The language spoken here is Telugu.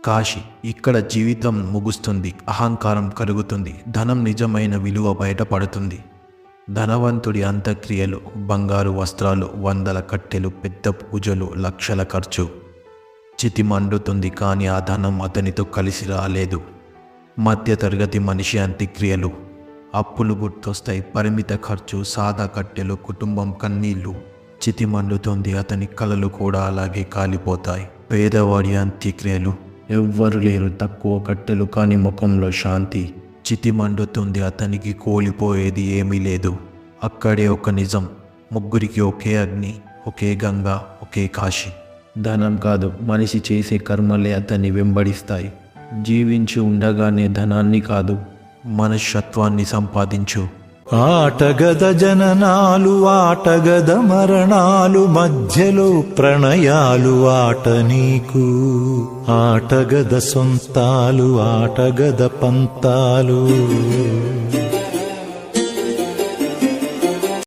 కాశీ. ఇక్కడ జీవితం ముగుస్తుంది, అహంకారం కరుగుతుంది, ధనం నిజమైన విలువ బయటపడుతుంది. ధనవంతుడి అంత్యక్రియలు, బంగారు వస్త్రాలు, వందల కట్టెలు, పెద్ద పూజలు, లక్షల ఖర్చు. చితి మండుతుంది, కానీ ఆ ధనం అతనితో కలిసి రాలేదు. మధ్యతరగతి మనిషి అంత్యక్రియలు, అప్పులు గుర్తొస్తాయి, పరిమిత ఖర్చు, సాదా కట్టెలు, కుటుంబం కన్నీళ్లు. చితి మండుతుంది, అతని కలలు కూడా అలాగే కాలిపోతాయి. పేదవాడి అంత్యక్రియలు, ఎవ్వరు లేరు, తక్కువ కట్టెలు, కానీ ముఖంలో శాంతి. చితి మండుతుంది, అతనికి కోల్పోయేది ఏమీ లేదు. అక్కడే ఒక నిజం, ముగ్గురికి ఒకే అగ్ని, ఒకే గంగ, ఒకే కాశీ. ధనం కాదు, మనిషి చేసే కర్మలే అతన్ని వెంబడిస్తాయి. జీవించి ఉండగానే ధనాన్ని కాదు, మనశ్శత్వాన్ని సంపాదించు. ఆటగద జననాలు, ఆటగద మరణాలు, మధ్యలో ప్రణయాలు ఆట నీకు. ఆటగద సొంతాలు, ఆటగద పంతాలు.